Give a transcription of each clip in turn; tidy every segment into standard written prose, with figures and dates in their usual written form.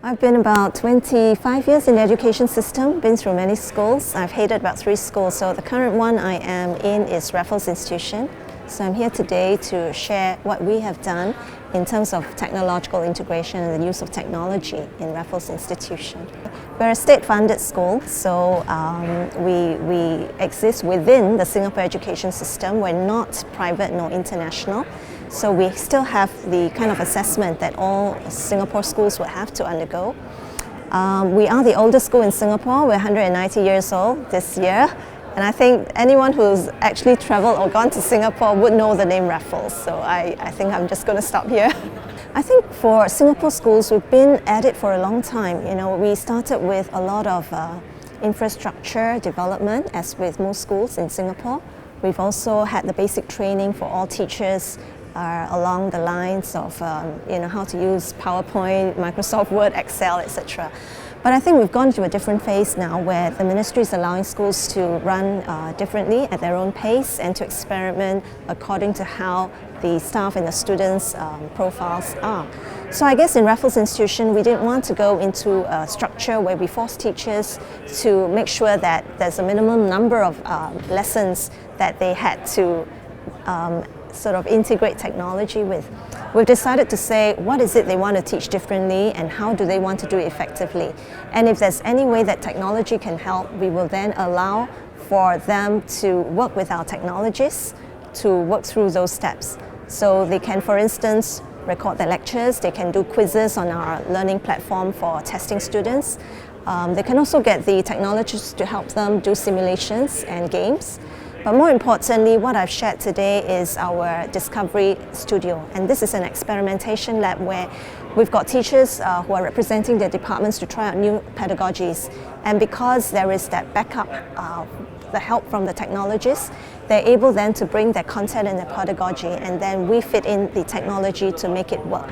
I've been about 25 years in the education system, been through many schools. I've headed about 3 schools, so the current one I am in is Raffles Institution. So I'm here today to share what we have done in terms of technological integration and the use of technology in Raffles Institution. We're a state-funded school, so we exist within the Singapore education system. We're not private nor international. So we still have the kind of assessment that all Singapore schools would have to undergo. We are the oldest school in Singapore. We're 190 years old this year. And I think anyone who's actually traveled or gone to Singapore would know the name Raffles. So I think I'm just going to stop here. I think for Singapore schools, we've been at it for a long time. You know, we started with a lot of infrastructure development, as with most schools in Singapore. We've also had the basic training for all teachers along the lines of how to use PowerPoint, Microsoft Word, Excel, etc. But I think we've gone to a different phase now where the ministry is allowing schools to run differently at their own pace and to experiment according to how the staff and the students' profiles are. So I guess in Raffles Institution, we didn't want to go into a structure where we force teachers to make sure that there's a minimum number of lessons that they had to sort of integrate technology with. We've decided to say what is it they want to teach differently and how do they want to do it effectively. And if there's any way that technology can help, we will then allow for them to work with our technologists to work through those steps. So they can, for instance, record their lectures, they can do quizzes on our learning platform for testing students. They can also get the technologists to help them do simulations and games. But more importantly, what I've shared today is our Discovery Studio. And this is an experimentation lab where we've got teachers who are representing their departments to try out new pedagogies. And because there is that backup, the help from the technologists, they're able then to bring their content and their pedagogy, and then we fit in the technology to make it work.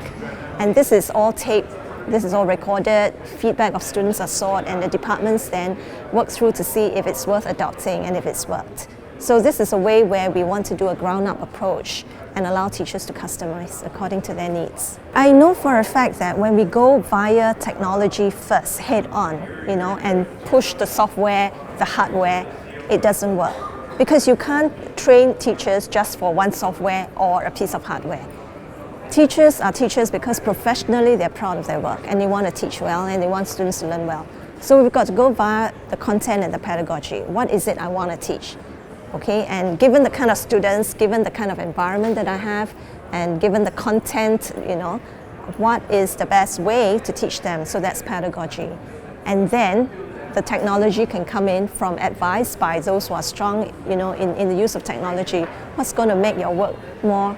And this is all taped. This is all recorded, feedback of students are sought, and the departments then work through to see if it's worth adopting and if it's worked. So this is a way where we want to do a ground-up approach and allow teachers to customize according to their needs. I know for a fact that when we go via technology first, head-on, and push the software, the hardware, it doesn't work. Because you can't train teachers just for one software or a piece of hardware. Teachers are teachers because professionally they're proud of their work and they want to teach well and they want students to learn well. So we've got to go via the content and the pedagogy. What is it I want to teach? Okay, and given the kind of students, given the kind of environment that I have, and given the content, what is the best way to teach them? So that's pedagogy. And then the technology can come in from advice by those who are strong, in the use of technology. What's going to make your work more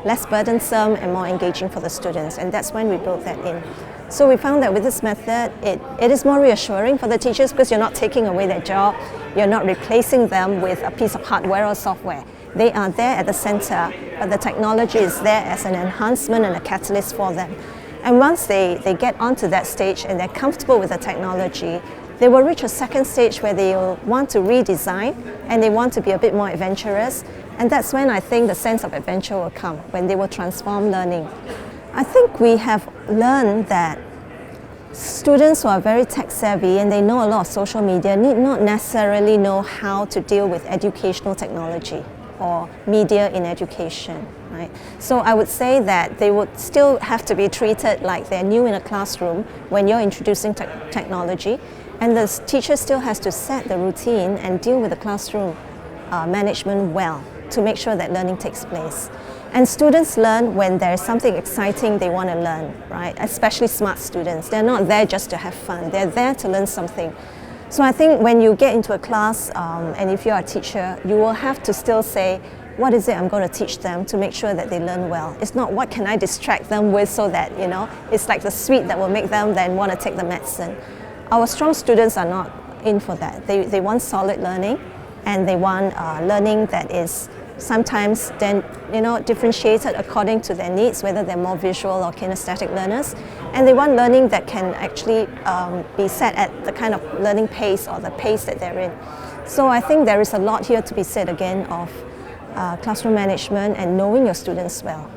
less burdensome and more engaging for the students? And that's when we built that in. So we found that with this method, it is more reassuring for the teachers because you're not taking away their job, you're not replacing them with a piece of hardware or software. They are there at the center, but the technology is there as an enhancement and a catalyst for them. And once they get onto that stage and they're comfortable with the technology, they will reach a second stage where they will want to redesign and they want to be a bit more adventurous. And that's when I think the sense of adventure will come, when they will transform learning. I think we have learned that students who are very tech-savvy and they know a lot of social media need not necessarily know how to deal with educational technology or media in education, right? So I would say that they would still have to be treated like they're new in a classroom when you're introducing technology, and the teacher still has to set the routine and deal with the classroom management well to make sure that learning takes place. And students learn when there's something exciting they want to learn, right? Especially smart students. They're not there just to have fun. They're there to learn something. So I think when you get into a class, and if you're a teacher, you will have to still say, what is it I'm going to teach them to make sure that they learn well? It's not what can I distract them with so that, it's like the sweet that will make them then want to take the medicine. Our strong students are not in for that. They want solid learning, and they want learning that is sometimes then differentiated according to their needs, whether they're more visual or kinesthetic learners, and they want learning that can actually be set at the kind of learning pace or the pace that they're in. So I think there is a lot here to be said again of classroom management and knowing your students well.